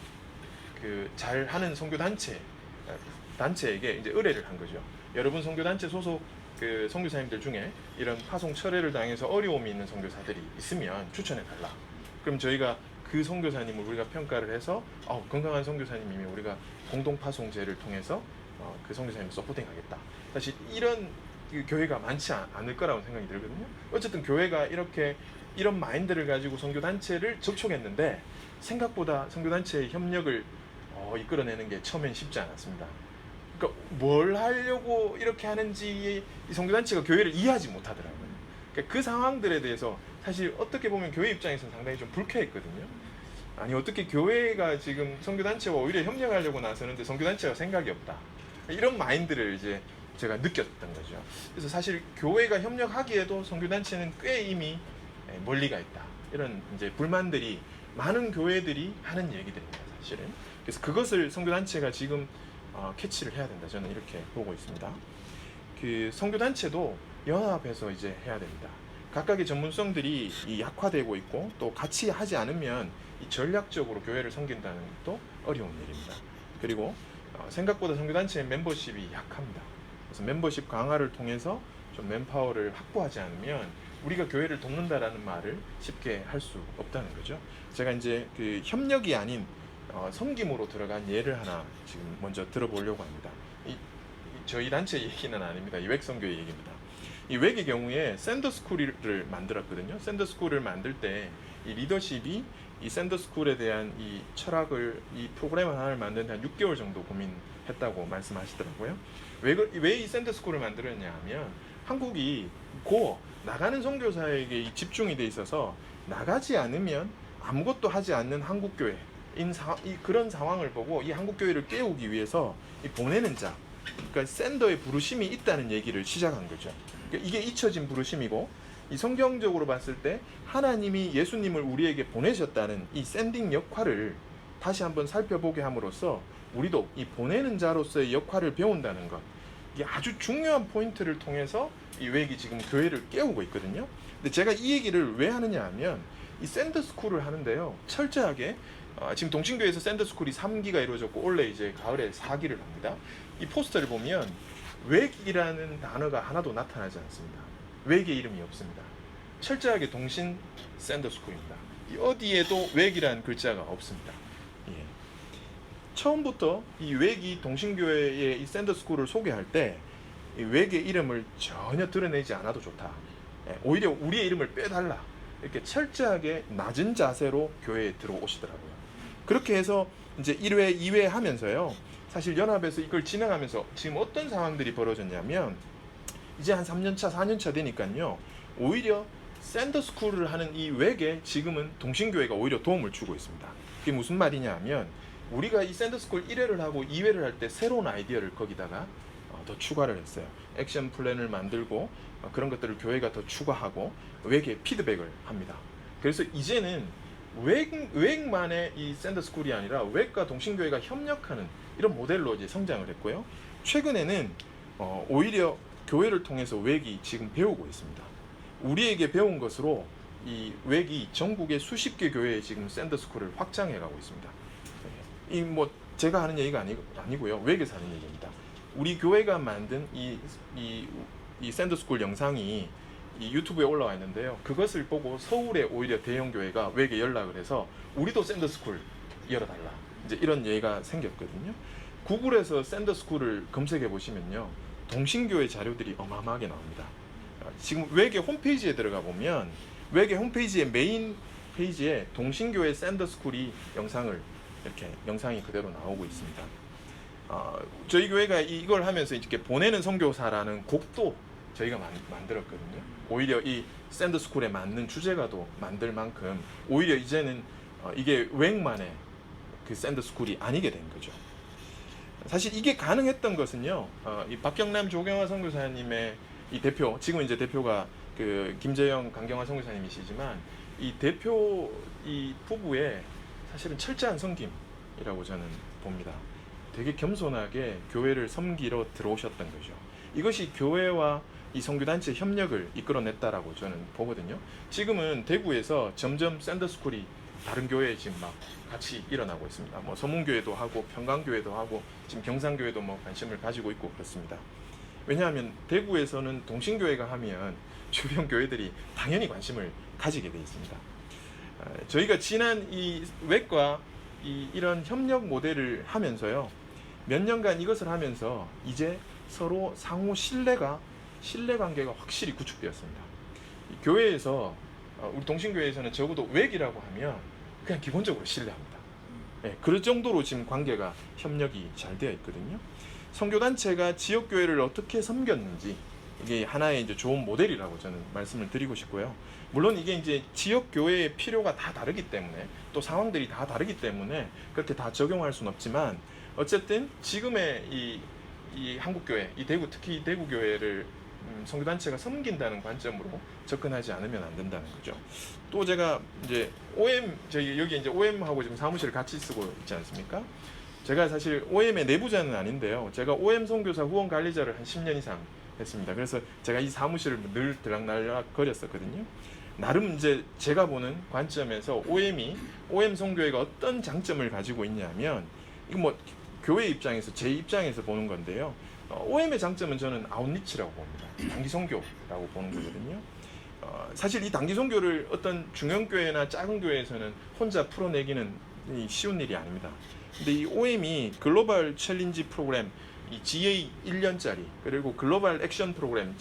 그 잘하는 선교 단체에게 이제 의뢰를 한 거죠. 여러분 선교 단체 소속 그 선교사님들 중에 이런 파송 철회를 당해서 어려움이 있는 선교사들이 있으면 추천해 달라. 그럼 저희가 그 선교사님을 우리가 평가를 해서 건강한 선교사님이면 우리가 공동 파송제를 통해서 그 선교사님을 서포팅하겠다. 사실 이런 교회가 많지 않을 거라고 생각이 들거든요. 어쨌든 교회가 이렇게 이런 마인드를 가지고 선교 단체를 접촉했는데 생각보다 선교 단체의 협력을 이끌어내는 게 처음엔 쉽지 않았습니다. 그러니까 뭘 하려고 이렇게 하는지 이 선교 단체가 교회를 이해하지 못하더라고요. 그러니까 그 상황들에 대해서 사실 어떻게 보면 교회 입장에서는 상당히 좀 불쾌했거든요. 아니 어떻게 교회가 지금 선교단체와 오히려 협력하려고 나서는데 선교단체가 생각이 없다. 이런 마인드를 이제 제가 느꼈던 거죠. 그래서 사실 교회가 협력하기에도 선교단체는 꽤 이미 멀리가 있다. 이런 이제 불만들이 많은 교회들이 하는 얘기들입니다. 사실은. 그래서 그것을 선교단체가 지금 캐치를 해야 된다. 저는 이렇게 보고 있습니다. 그 선교단체도 연합해서 이제 해야 됩니다. 각각의 전문성들이 약화되고 있고 또 같이 하지 않으면 이 전략적으로 교회를 섬긴다는 것도 어려운 일입니다. 그리고 생각보다 선교단체의 멤버십이 약합니다. 그래서 멤버십 강화를 통해서 좀 맨파워를 확보하지 않으면 우리가 교회를 돕는다라는 말을 쉽게 할 수 없다는 거죠. 제가 이제 그 협력이 아닌 섬김으로 들어간 예를 하나 지금 먼저 들어보려고 합니다. 저희 단체 얘기는 아닙니다. 이백선교회 얘기입니다. 이 웩의 경우에 샌더스쿨을 만들었거든요. 샌더스쿨을 만들 때 이 리더십이 이 샌더스쿨에 대한 이 철학을 이 프로그램 하나를 만드는 데 한 6개월 정도 고민했다고 말씀하시더라고요. 왜 이 샌더스쿨을 만들었냐 하면 한국이 나가는 선교사에게 이 집중이 돼 있어서 나가지 않으면 아무것도 하지 않는 한국교회 그런 상황을 보고 이 한국교회를 깨우기 위해서 이 보내는 자, 그러니까 샌더의 부르심이 있다는 얘기를 시작한 거죠. 그러니까 이게 잊혀진 부르심이고, 이 성경적으로 봤을 때 하나님이 예수님을 우리에게 보내셨다는 이 샌딩 역할을 다시 한번 살펴보게 함으로써 우리도 이 보내는 자로서의 역할을 배운다는 것, 이게 아주 중요한 포인트를 통해서 이 웩이 지금 교회를 깨우고 있거든요. 근데 제가 이 얘기를 왜 하느냐 하면 이 샌더스쿨을 하는데요, 철저하게 지금 동신교회에서 샌더스쿨이 3기가 이루어졌고 올해 이제 가을에 4기를 합니다. 이 포스터를 보면 웩이라는 단어가 하나도 나타나지 않습니다. 웩의 이름이 없습니다. 철저하게 동신 샌더스쿨입니다. 어디에도 웩이라는 글자가 없습니다. 예. 처음부터 이 웩이 동신교회의 이 샌더스쿨을 소개할 때 이 웩의 이름을 전혀 드러내지 않아도 좋다. 예. 오히려 우리의 이름을 빼달라. 이렇게 철저하게 낮은 자세로 교회에 들어오시더라고요. 그렇게 해서 이제 1회, 2회 하면서요, 사실 연합에서 이걸 진행하면서 지금 어떤 상황들이 벌어졌냐면 이제 한 3년차, 4년차 되니까요, 오히려 샌더스쿨을 하는 이 웩에 지금은 동신교회가 오히려 도움을 주고 있습니다. 그게 무슨 말이냐 하면 우리가 이 샌더스쿨 1회를 하고 2회를 할 때 새로운 아이디어를 거기다가 더 추가를 했어요. 액션 플랜을 만들고 그런 것들을 교회가 더 추가하고 웩에 피드백을 합니다. 그래서 이제는 웩만의 이 샌더스쿨이 아니라 웩과 동신교회가 협력하는 이런 모델로 이제 성장을 했고요. 최근에는 오히려 교회를 통해서 웩이 지금 배우고 있습니다. 우리에게 배운 것으로 이 웩이 전국의 수십 개 교회에 지금 샌더스쿨을 확장해가고 있습니다. 이 뭐 제가 하는 얘기가 아니고요, 웩에서 하는 얘기입니다. 우리 교회가 만든 이 샌더스쿨 영상이 이 유튜브에 올라와 있는데요. 그것을 보고 서울의 오히려 대형 교회가 웩에 연락을 해서 우리도 샌더스쿨 열어달라, 이제 이런 얘기가 생겼거든요. 구글에서 샌더스쿨을 검색해 보시면요, 동신교회 자료들이 어마어마하게 나옵니다. 지금 웩의 홈페이지에 들어가 보면 웩의 홈페이지의 메인 페이지에 동신교회 샌더스쿨이 영상이 그대로 나오고 있습니다. 저희 교회가 이걸 하면서 이렇게 보내는 선교사라는 곡도 저희가 만들었거든요. 오히려 이 샌더스쿨에 맞는 주제가도 만들 만큼 오히려 이제는 이게 웩만의 그 샌더스쿨이 아니게 된 거죠. 사실 이게 가능했던 것은요, 이 박경남 조경화 선교사님의 이 대표, 지금 이제 대표가 그 김재영 강경화 선교사님이시지만 이 대표 이 부부의 사실은 철저한 섬김이라고 저는 봅니다. 되게 겸손하게 교회를 섬기러 들어오셨던 거죠. 이것이 교회와 이 선교단체 협력을 이끌어냈다라고 저는 보거든요. 지금은 대구에서 점점 샌더스쿨이 다른 교회에 지금 막 같이 일어나고 있습니다. 뭐 서문교회도 하고 평강교회도 하고 지금 경상교회도 뭐 관심을 가지고 있고 그렇습니다. 왜냐하면 대구에서는 동신교회가 하면 주변 교회들이 당연히 관심을 가지게 되어 있습니다. 저희가 지난 이 웩과 이런 협력 모델을 하면서요, 몇 년간 이것을 하면서 이제 서로 상호 신뢰 관계가 확실히 구축되었습니다. 교회에서 우리 동신교회에서는 적어도 웩이라고 하면 그냥 기본적으로 신뢰합니다. 네, 그럴 정도로 지금 관계가 협력이 잘 되어 있거든요. 선교단체가 지역교회를 어떻게 섬겼는지 이게 하나의 이제 좋은 모델이라고 저는 말씀을 드리고 싶고요. 물론 이게 이제 지역교회의 필요가 다 다르기 때문에 또 상황들이 다 다르기 때문에 그렇게 다 적용할 수는 없지만 어쨌든 지금의 이 한국교회, 이 대구, 특히 대구교회를 선교단체가 섬긴다는 관점으로 접근하지 않으면 안 된다는 거죠. 또 제가 이제 저희 여기 이제 OM하고 지금 사무실을 같이 쓰고 있지 않습니까? 제가 사실 OM의 내부자는 아닌데요. 제가 OM 선교사 후원 관리자를 한 10년 이상 했습니다. 그래서 제가 이 사무실을 늘 들락날락 거렸었거든요. 나름 이제 제가 보는 관점에서 OM 선교회가 어떤 장점을 가지고 있냐면, 이거 뭐 교회 입장에서 제 입장에서 보는 건데요. OM의 장점은 저는 아웃리치라고 봅니다. 단기 선교라고 보는 거거든요. 사실 이 단기 선교를 어떤 중형 교회나 작은 교회에서는 혼자 풀어내기는 쉬운 일이 아닙니다. 근데 이 OM이 글로벌 챌린지 프로그램, 이 GA 1년짜리, 그리고 글로벌 액션 프로그램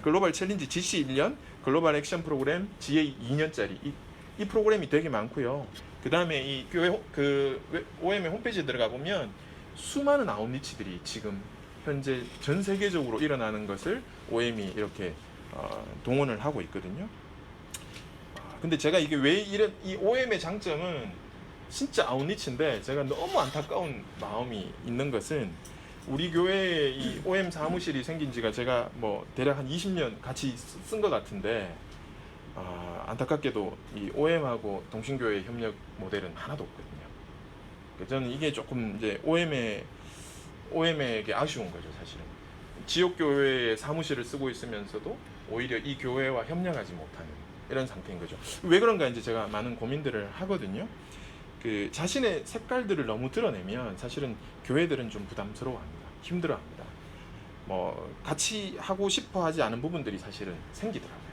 글로벌 챌린지 GC 1년, 글로벌 액션 프로그램 GA 2년짜리 이 프로그램이 되게 많고요. 그 다음에 이 교회 OM의 홈페이지에 들어가 보면 수많은 아웃리치들이 지금 현재 전 세계적으로 일어나는 것을 OM이 이렇게 동원을 하고 있거든요. 근데 제가 이게 왜 이런 이 OM의 장점은 진짜 아웃리치인데 제가 너무 안타까운 마음이 있는 것은 우리 교회에 이 OM 사무실이 생긴 지가 제가 뭐 대략 한 20년 같이 쓴 것 같은데 안타깝게도 이 OM하고 동신교회 협력 모델은 하나도 없거든요. 저는 이게 조금 이제 OM에게 아쉬운 거죠, 사실은. 지역교회의 사무실을 쓰고 있으면서도 오히려 이 교회와 협력하지 못하는 이런 상태인 거죠. 왜 그런가 이제 제가 많은 고민들을 하거든요. 그 자신의 색깔들을 너무 드러내면 사실은 교회들은 좀 부담스러워합니다. 힘들어합니다. 뭐 같이 하고 싶어하지 않은 부분들이 사실은 생기더라고요.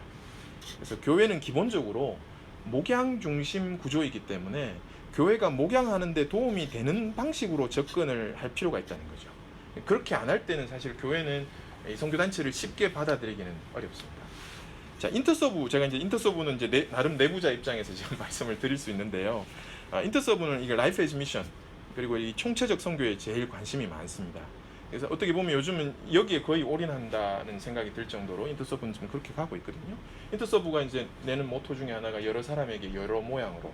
그래서 교회는 기본적으로 목양 중심 구조이기 때문에 교회가 목양하는 데 도움이 되는 방식으로 접근을 할 필요가 있다는 거죠. 그렇게 안 할 때는 사실 교회는 이 선교단체를 쉽게 받아들이기는 어렵습니다. 자, 인터서브, 제가 이제 인터서브는 이제 나름 내부자 입장에서 지금 말씀을 드릴 수 있는데요. 인터서브는 이게 라이프 에즈 미션 그리고 이 총체적 선교에 제일 관심이 많습니다. 그래서 어떻게 보면 요즘은 여기에 거의 올인한다는 생각이 들 정도로 인터서브는 좀 그렇게 가고 있거든요. 인터서브가 이제 내는 모토 중에 하나가 여러 사람에게 여러 모양으로,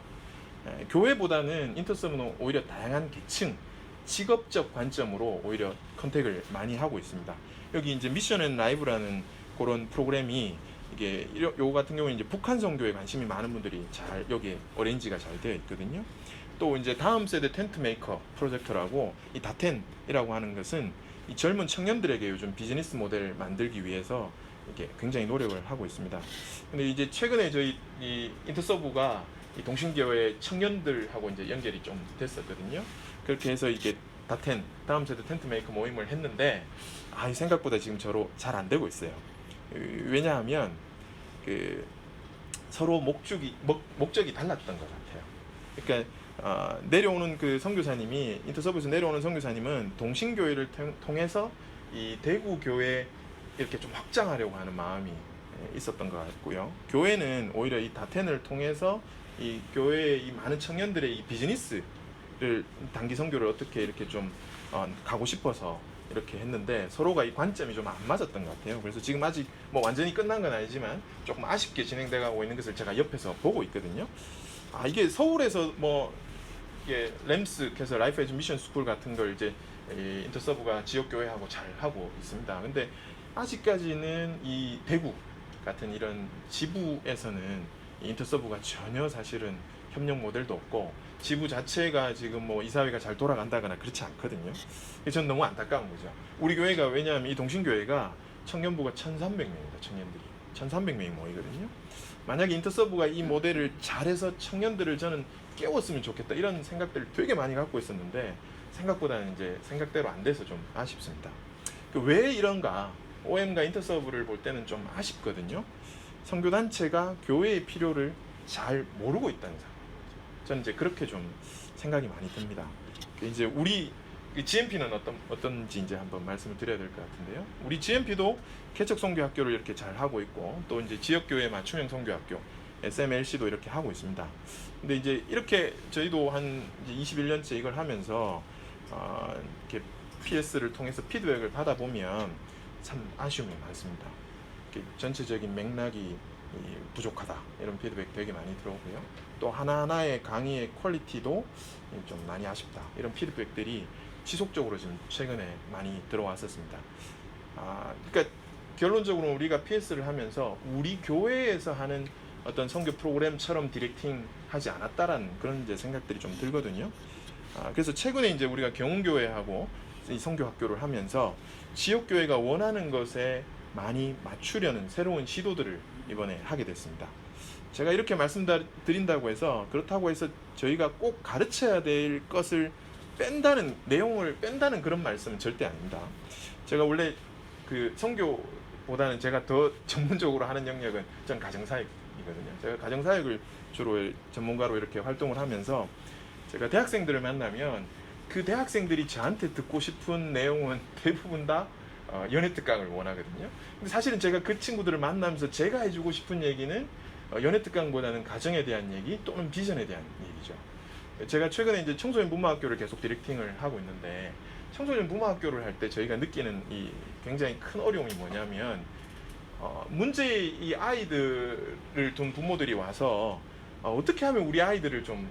교회보다는 인터서브는 오히려 다양한 계층, 직업적 관점으로 오히려 컨택을 많이 하고 있습니다. 여기 이제 미션 앤 라이브라는 그런 프로그램이 이게 요거 같은 경우는 이제 북한 선교에 관심이 많은 분들이 잘 여기에 어레인지가 잘 되어 있거든요. 또 이제 다음 세대 텐트 메이커 프로젝트라고 이 다텐이라고 하는 것은 이 젊은 청년들에게 요즘 비즈니스 모델을 만들기 위해서 이게 굉장히 노력을 하고 있습니다. 근데 이제 최근에 저희 이 인터서브가 이 동신교회 청년들하고 이제 연결이 좀 됐었거든요. 그렇게 해서 이게 다텐 다음 세대 텐트 메이커 모임을 했는데 생각보다 지금 저로 잘 안 되고 있어요. 왜냐하면 그 서로 목적이 달랐던 것 같아요. 그러니까 내려오는 그 선교사님이 인터서브에서 내려오는 선교사님은 동신교회를 통해서 이 대구 교회 이렇게 좀 확장하려고 하는 마음이 있었던 것 같고요. 교회는 오히려 이 다텐을 통해서 이 교회의 이 많은 청년들의 이 비즈니스를 단기 선교를 어떻게 이렇게 좀 가고 싶어서 이렇게 했는데 서로가 이 관점이 좀 안 맞았던 것 같아요. 그래서 지금 아직 뭐 완전히 끝난 건 아니지만 조금 아쉽게 진행돼 가고 있는 것을 제가 옆에서 보고 있거든요. 이게 서울에서 뭐 이게 램스에서 라이프 에듀 미션 스쿨 같은 걸 이제 이 인터서브가 지역 교회하고 잘 하고 있습니다. 근데 아직까지는 이 대구 같은 이런 지부에서는 이 인터서브가 전혀 사실은 협력 모델도 없고 지부 자체가 지금 뭐 이사회가 잘 돌아간다거나 그렇지 않거든요. 저는 너무 안타까운 거죠. 우리 교회가 왜냐하면 이 동신교회가 청년부가 1,300명입니다. 청년들이 1,300명이 모이거든요. 만약에 인터서브가 이 모델을 잘해서 청년들을 저는 깨웠으면 좋겠다 이런 생각들을 되게 많이 갖고 있었는데 생각보다는 이제 생각대로 안 돼서 좀 아쉽습니다. 왜 이런가? OM과 인터서브를 볼 때는 좀 아쉽거든요. 선교단체가 교회의 필요를 잘 모르고 있다는 상황. 저는 이제 그렇게 좀 생각이 많이 듭니다. 이제 우리 GMP는 어떤지 이제 한번 말씀을 드려야 될 것 같은데요. 우리 GMP도 개척 선교학교를 이렇게 잘 하고 있고 또 이제 지역교회 맞춤형 선교학교 SMLC도 이렇게 하고 있습니다. 근데 이제 이렇게 저희도 한 이제 21년째 이걸 하면서 이렇게 PS를 통해서 피드백을 받아보면 참 아쉬움이 많습니다. 전체적인 맥락이 부족하다 이런 피드백 되게 많이 들어오고요. 또 하나하나의 강의의 퀄리티도 좀 많이 아쉽다 이런 피드백들이 지속적으로 지금 최근에 많이 들어왔었습니다. 그러니까 결론적으로 우리가 PS를 하면서 우리 교회에서 하는 어떤 선교 프로그램처럼 디렉팅 하지 않았다라는 그런 이제 생각들이 좀 들거든요. 그래서 최근에 이제 우리가 경운교회하고 이 선교 학교를 하면서 지역교회가 원하는 것에 많이 맞추려는 새로운 시도들을 이번에 하게 됐습니다. 제가 이렇게 말씀드린다고 해서 그렇다고 해서 저희가 꼭 가르쳐야 될 것을 뺀다는 내용을 뺀다는 그런 말씀은 절대 아닙니다. 제가 원래 그 선교보다는 제가 더 전문적으로 하는 영역은 전 가정사역이거든요. 제가 가정사역을 주로 전문가로 이렇게 활동을 하면서 제가 대학생들을 만나면 그 대학생들이 저한테 듣고 싶은 내용은 대부분 다 연애 특강을 원하거든요. 근데 사실은 제가 그 친구들을 만나면서 제가 해주고 싶은 얘기는 연애 특강보다는 가정에 대한 얘기 또는 비전에 대한 얘기죠. 제가 최근에 이제 청소년 문화학교를 계속 디렉팅을 하고 있는데 청소년 문화학교를 할 때 저희가 느끼는 이 굉장히 큰 어려움이 뭐냐면 문제의 이 아이들을 둔 부모들이 와서 어떻게 하면 우리 아이들을 좀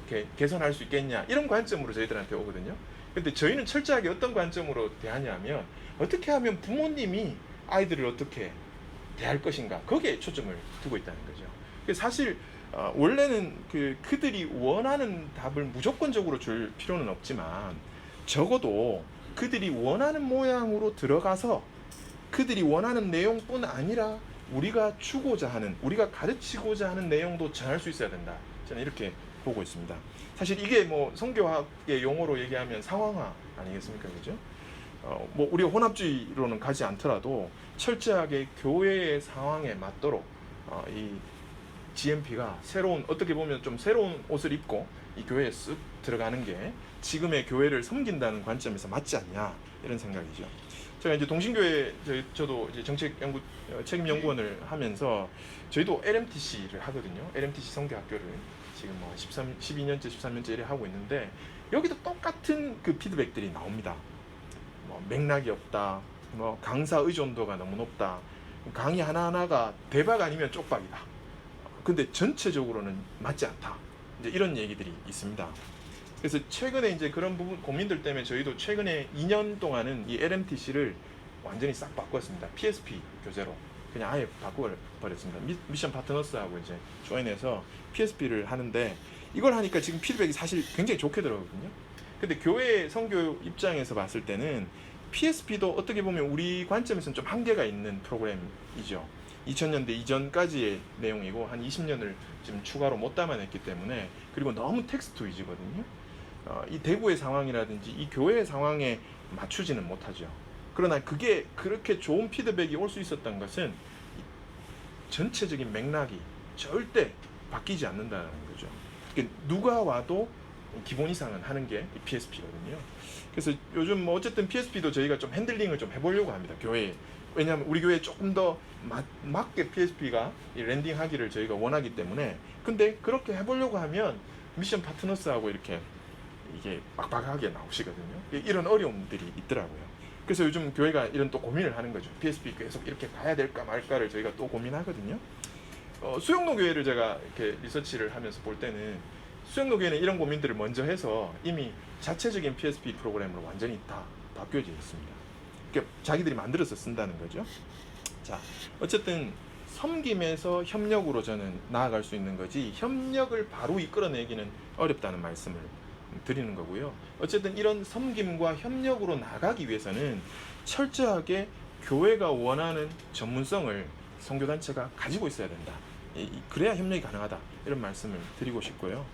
이렇게 개선할 수 있겠냐 이런 관점으로 저희들한테 오거든요. 근데 저희는 철저하게 어떤 관점으로 대하냐면 어떻게 하면 부모님이 아이들을 어떻게 대할 것인가 거기에 초점을 두고 있다는 거죠. 사실 원래는 그들이 원하는 답을 무조건적으로 줄 필요는 없지만 적어도 그들이 원하는 모양으로 들어가서 그들이 원하는 내용뿐 아니라 우리가 주고자 하는, 우리가 가르치고자 하는 내용도 전할 수 있어야 된다. 저는 이렇게 보고 있습니다. 사실 이게 뭐 성교학의 용어로 얘기하면 상황화 아니겠습니까, 그죠? 뭐 우리가 혼합주의로는 가지 않더라도 철저하게 교회의 상황에 맞도록 이 GMP가 새로운, 어떻게 보면 좀 새로운 옷을 입고 이 교회에 쓱 들어가는 게 지금의 교회를 섬긴다는 관점에서 맞지 않냐 이런 생각이죠. 제가 이제 동신교회 저도 이제 정책 연구 책임 연구원을 하면서 저희도 LMTC를 하거든요. LMTC 성교학교를 지금 뭐 12년째 13년째 이래 하고 있는데 여기도 똑같은 그 피드백들이 나옵니다. 뭐 맥락이 없다, 뭐 강사 의존도가 너무 높다, 강의 하나하나가 대박 아니면 쪽박이다. 근데 전체적으로는 맞지 않다. 이제 이런 얘기들이 있습니다. 그래서 최근에 이제 그런 부분 고민들 때문에 저희도 최근에 2년 동안은 이 LMTC를 완전히 싹 바꿨습니다. PSP 교재로 그냥 아예 바꿔버렸습니다. 미션 파트너스하고 이제 조인해서 PSP를 하는데 이걸 하니까 지금 피드백이 사실 굉장히 좋게 들어오거든요. 근데 교회 선교 입장에서 봤을 때는 PSP도 어떻게 보면 우리 관점에서는 좀 한계가 있는 프로그램이죠. 2000년대 이전까지의 내용이고 한 20년을 지금 추가로 못 담아냈기 때문에, 그리고 너무 텍스트 위주거든요. 이 대구의 상황이라든지 이 교회의 상황에 맞추지는 못하죠. 그러나 그게 그렇게 좋은 피드백이 올 수 있었던 것은 전체적인 맥락이 절대 바뀌지 않는다는 거죠. 그러니까 누가 와도 기본 이상은 하는 게 PSP거든요. 그래서 요즘 뭐 어쨌든 PSP도 저희가 좀 핸들링을 좀 해보려고 합니다, 교회에. 왜냐하면 우리 교회에 조금 더 맞게 PSP가 랜딩하기를 저희가 원하기 때문에. 근데 그렇게 해보려고 하면 미션 파트너스하고 이렇게 이게 빡빡하게 나오시거든요. 이런 어려움들이 있더라고요. 그래서 요즘 교회가 이런 또 고민을 하는 거죠. PSP 계속 이렇게 가야 될까 말까를 저희가 또 고민하거든요. 수영로 교회를 제가 이렇게 리서치를 하면서 볼 때는 수영로 교회는 이런 고민들을 먼저 해서 이미 자체적인 PSP 프로그램으로 완전히 다 바뀌어져 있습니다. 그러니까 자기들이 만들어서 쓴다는 거죠. 자, 어쨌든 섬김에서 협력으로 저는 나아갈 수 있는 거지 협력을 바로 이끌어내기는 어렵다는 말씀을 드리는 거고요. 어쨌든 이런 섬김과 협력으로 나가기 위해서는 철저하게 교회가 원하는 전문성을 선교단체가 가지고 있어야 된다. 그래야 협력이 가능하다. 이런 말씀을 드리고 싶고요.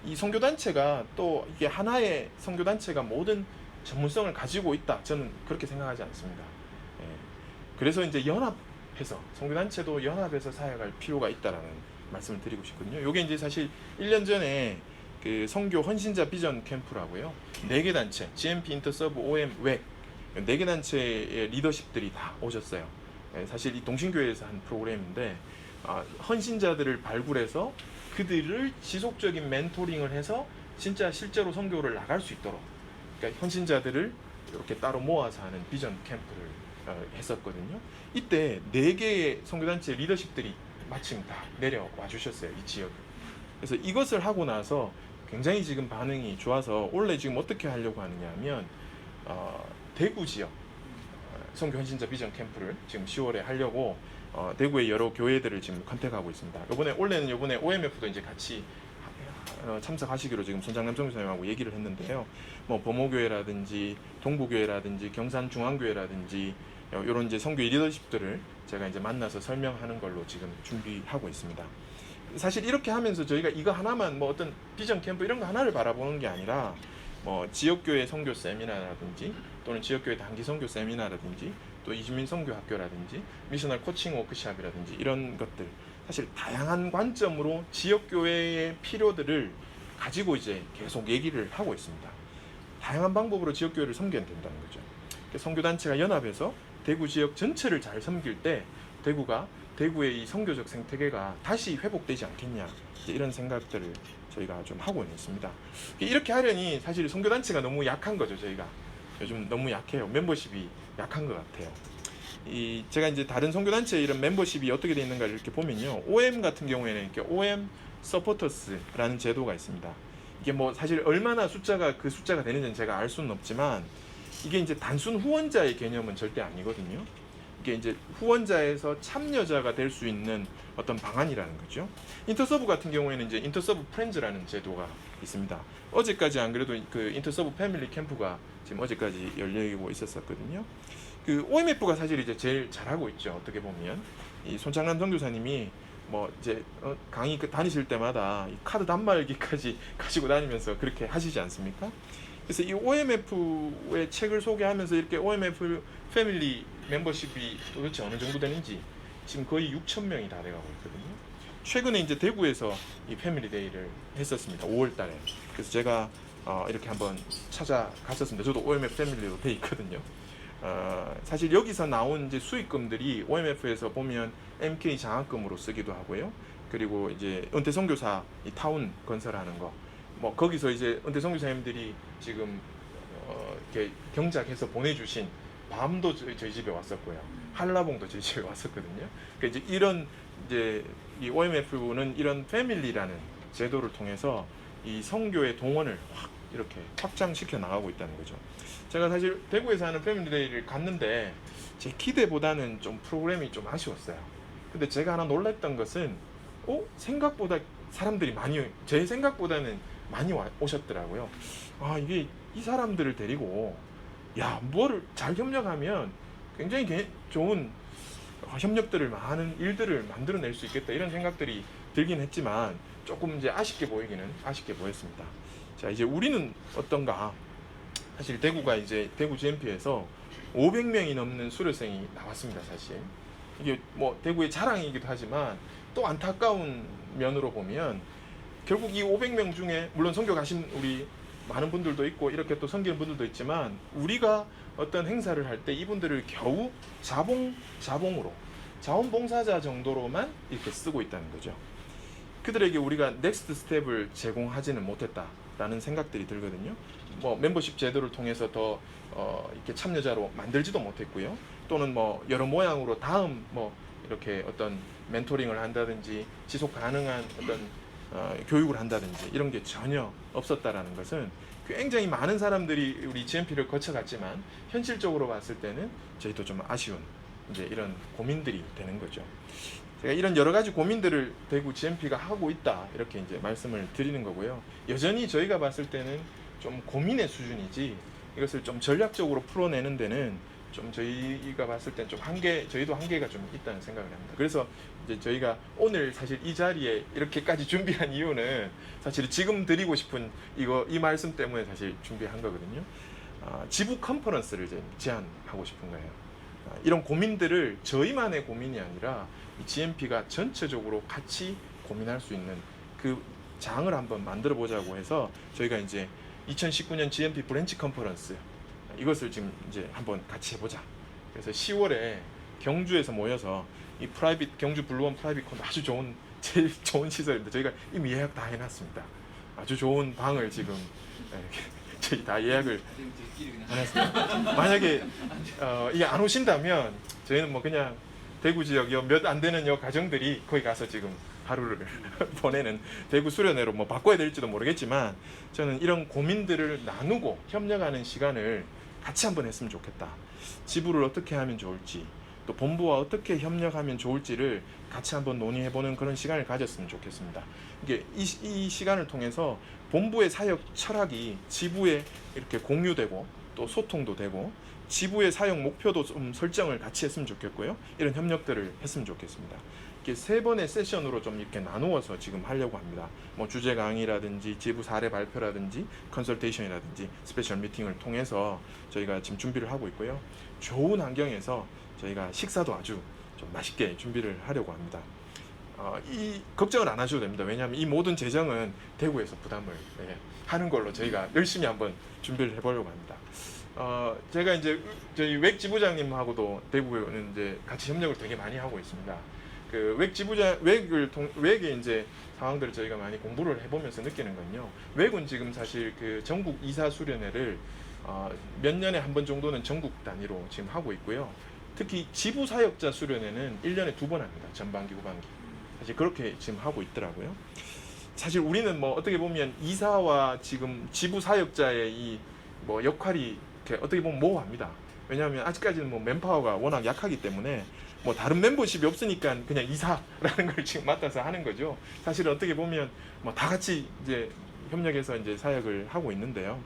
이 선교단체가 또 이게 하나의 선교단체가 모든 전문성을 가지고 있다. 저는 그렇게 생각하지 않습니다. 그래서 이제 연합해서 선교단체도 연합해서 사역할 필요가 있다라는 말씀을 드리고 싶거든요. 이게 이제 사실 1년 전에 그 선교 헌신자 비전 캠프라고요. 4개 단체, GMP, 인터서브, OM, 웩 4개 단체의 리더십들이 다 오셨어요. 사실 이 동신교회에서 한 프로그램인데 헌신자들을 발굴해서 그들을 지속적인 멘토링을 해서 진짜 실제로 선교를 나갈 수 있도록, 그러니까 헌신자들을 이렇게 따로 모아서 하는 비전 캠프를 했었거든요. 이때 4개의 선교단체 리더십들이 마침 다 내려와 주셨어요, 이 지역에. 그래서 이것을 하고 나서 굉장히 지금 반응이 좋아서 원래 지금 어떻게 하려고 하느냐 하면 대구 지역 선교 헌신자 비전 캠프를 지금 10월에 하려고 대구의 여러 교회들을 지금 컨택하고 있습니다. 원래는 이번에 OMF도 이제 같이 참석하시기로 지금 손장남 선교사님하고 얘기를 했는데요. 뭐 범호교회라든지 동부교회라든지 경산중앙교회라든지 이런 이제 선교 리더십들을 제가 이제 만나서 설명하는 걸로 지금 준비하고 있습니다. 사실 이렇게 하면서 저희가 이거 하나만 뭐 어떤 비전 캠프 이런 거 하나를 바라보는 게 아니라 뭐 지역교회 선교 세미나라든지 또는 지역교회 단기 선교 세미나라든지 또 이주민 선교 학교라든지 미셔널 코칭 워크숍이라든지 이런 것들 사실 다양한 관점으로 지역교회의 필요들을 가지고 이제 계속 얘기를 하고 있습니다. 다양한 방법으로 지역교회를 섬겨야 된다는 거죠. 선교단체가 연합해서 대구 지역 전체를 잘 섬길 때 대구의 이 선교적 생태계가 다시 회복되지 않겠냐, 이런 생각들을 저희가 좀 하고 있습니다. 이렇게 하려니 사실 선교단체가 너무 약한 거죠. 저희가 요즘 너무 약해요. 멤버십이 약한 것 같아요. 제가 이제 다른 선교단체 이런 멤버십이 어떻게 되어 있는가 이렇게 보면요, OM 같은 경우에는 이렇게 OM 서포터스라는 제도가 있습니다. 이게 뭐 사실 얼마나 숫자가 되는지는 제가 알 수는 없지만, 이게 이제 단순 후원자의 개념은 절대 아니거든요. 이게 이제 후원자에서 참여자가 될 수 있는 어떤 방안이라는 거죠. 인터서브 같은 경우에는 이제 인터서브 프렌즈라는 제도가 있습니다. 어제까지 안 그래도 그 인터서브 패밀리 캠프가 지금 어제까지 열리고 있었거든요. 그 OMF가 사실 이제 제일 잘하고 있죠. 어떻게 보면 이 손창란 선교사님이 뭐 이제 강의 다니실 때마다 이 카드 단말기까지 가지고 다니면서 그렇게 하시지 않습니까? 그래서 이 OMF의 책을 소개하면서 이렇게 OMF 패밀리 멤버십이 도대체 어느 정도 되는지 지금 거의 6,000명이 다 돼가고 있거든요. 최근에 이제 대구에서 이 패밀리 데이를 했었습니다. 5월달에. 그래서 제가 이렇게 한번 찾아갔었습니다. 저도 OMF 패밀리로 돼 있거든요. 사실 여기서 나온 이제 수익금들이 OMF에서 보면 MK 장학금으로 쓰기도 하고요. 그리고 이제 은퇴 선교사 이 타운 건설하는 거, 뭐 거기서 이제 은퇴 선교사님들이 지금 이렇게 경작해서 보내주신 밤도 저희 집에 왔었고요. 한라봉도 저희 집에 왔었거든요. 그러니까 이제 이런 이제 이 OMF는 이런 패밀리라는 제도를 통해서 이 선교의 동원을 이렇게 확장시켜 나가고 있다는 거죠. 제가 사실 대구에서 하는 패밀리데이를 갔는데 제 기대보다는 좀 프로그램이 좀 아쉬웠어요. 근데 제가 하나 놀랐던 것은 생각보다 사람들이 제 생각보다는 많이 오셨더라고요. 이게 이 사람들을 데리고 뭐를 잘 협력하면 굉장히 좋은 협력들을, 많은 일들을 만들어낼 수 있겠다, 이런 생각들이 들긴 했지만 조금 이제 아쉽게 보였습니다. 자, 이제 우리는 어떤가? 사실 대구가 이제 대구 GMP에서 500명이 넘는 수료생이 나왔습니다. 사실 이게 뭐 대구의 자랑이기도 하지만 또 안타까운 면으로 보면 결국 이 500명 중에 물론 선교 가신 우리 많은 분들도 있고 이렇게 또 섬기는 분들도 있지만, 우리가 어떤 행사를 할 때 이분들을 겨우 자봉으로 자원봉사자 정도로만 이렇게 쓰고 있다는 거죠. 그들에게 우리가 넥스트 스텝을 제공하지는 못했다라는 생각들이 들거든요. 뭐 멤버십 제도를 통해서 더 이렇게 참여자로 만들지도 못했고요. 또는 뭐 여러 모양으로 다음 뭐 이렇게 어떤 멘토링을 한다든지 지속 가능한 어떤 교육을 한다든지 이런 게 전혀 없었다라는 것은 굉장히 많은 사람들이 우리 GMP를 거쳐갔지만 현실적으로 봤을 때는 저희도 좀 아쉬운 이제 이런 고민들이 되는 거죠. 제가 이런 여러 가지 고민들을 대구 GMP가 하고 있다, 이렇게 이제 말씀을 드리는 거고요. 여전히 저희가 봤을 때는 좀 고민의 수준이지 이것을 좀 전략적으로 풀어내는 데는 좀 저희가 봤을 땐 좀 저희도 한계가 좀 있다는 생각을 합니다. 그래서 이제 저희가 오늘 사실 이 자리에 이렇게까지 준비한 이유는 사실 지금 드리고 싶은 이 말씀 때문에 사실 준비한 거거든요. 지부 컨퍼런스를 이제 제안하고 싶은 거예요. 이런 고민들을 저희만의 고민이 아니라 이 GMP가 전체적으로 같이 고민할 수 있는 그 장을 한번 만들어 보자고 해서 저희가 이제 2019년 GMP 브랜치 컨퍼런스 이것을 지금 이제 한번 같이 해보자. 그래서 10월에 경주에서 모여서 이 경주 블루원 프라이빗 콘 아주 제일 좋은 시설인데 저희가 이미 예약 다 해놨습니다. 아주 좋은 방을 지금 저희 다 예약을 해놨습니다. 만약에 이게 안 오신다면 저희는 뭐 그냥 대구 지역 몇 안 되는 가정들이 거기 가서 지금 하루를 보내는 대구 수련회로 뭐 바꿔야 될지도 모르겠지만, 저는 이런 고민들을 나누고 협력하는 시간을 같이 한번 했으면 좋겠다. 지부를 어떻게 하면 좋을지, 또 본부와 어떻게 협력하면 좋을지를 같이 한번 논의해보는 그런 시간을 가졌으면 좋겠습니다. 이게 이 시간을 통해서 본부의 사역 철학이 지부에 이렇게 공유되고 또 소통도 되고, 지부의 사역 목표도 좀 설정을 같이 했으면 좋겠고요. 이런 협력들을 했으면 좋겠습니다. 이렇게 3번의 세션으로 좀 이렇게 나누어서 지금 하려고 합니다. 뭐 주제 강의라든지 지부 사례 발표라든지 컨설테이션이라든지 스페셜 미팅을 통해서 저희가 지금 준비를 하고 있고요. 좋은 환경에서 저희가 식사도 아주 좀 맛있게 준비를 하려고 합니다. 이 걱정을 안 하셔도 됩니다. 왜냐하면 이 모든 재정은 대구에서 부담을 하는 걸로 저희가 열심히 한번 준비를 해보려고 합니다. 제가 이제 저희 웩 지부장님하고도 대구는 이제 같이 협력을 되게 많이 하고 있습니다. 그 웩 지부장 웩의 이제 상황들을 저희가 많이 공부를 해보면서 느끼는 건요. 웩은 지금 사실 그 전국 이사 수련회를 몇 년에 한 번 정도는 전국 단위로 지금 하고 있고요. 특히 지부 사역자 수련회는 1년에 2번 합니다. 전반기, 후반기. 사실 그렇게 지금 하고 있더라고요. 사실 우리는 뭐 어떻게 보면 이사와 지금 지부 사역자의 이 뭐 역할이 이렇게 어떻게 보면 모호합니다. 왜냐하면 아직까지는 뭐 맨파워가 워낙 약하기 때문에 뭐 다른 멤버십이 없으니까 그냥 이사라는 걸 지금 맡아서 하는 거죠. 사실 어떻게 보면 뭐 다 같이 이제 협력해서 이제 사역을 하고 있는데요.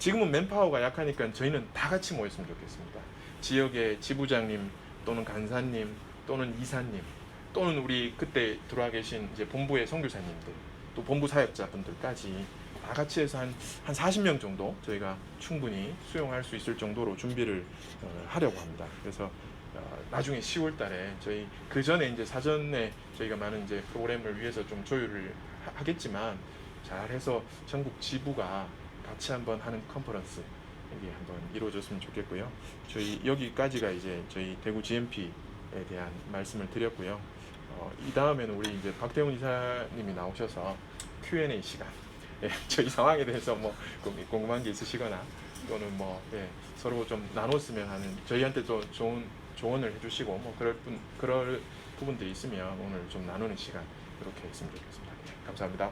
지금은 맨파워가 약하니까 저희는 다 같이 모였으면 좋겠습니다. 지역의 지부장님 또는 간사님 또는 이사님 또는 우리 그때 들어와 계신 이제 본부의 선교사님들 또 본부 사역자분들까지 다 같이 해서 한 40명 정도 저희가 충분히 수용할 수 있을 정도로 준비를 하려고 합니다. 그래서 나중에 10월 달에 저희 그 전에 이제 사전에 저희가 많은 이제 프로그램을 위해서 좀 조율을 하겠지만 잘해서 전국 지부가 같이 한번 하는 컨퍼런스 이게 한번 이루어졌으면 좋겠고요. 저희 여기까지가 이제 저희 대구 GMP에 대한 말씀을 드렸고요. 이 다음에는 우리 이제 박태훈 이사님이 나오셔서 Q&A 시간. 예, 저희 상황에 대해서 뭐 궁금한 게 있으시거나 또는 뭐 서로 좀 나눴으면 하는 저희한테 또 좋은 조언을 해주시고 뭐 그럴 부분들이 있으면 오늘 좀 나누는 시간 그렇게 했으면 좋겠습니다. 예, 감사합니다.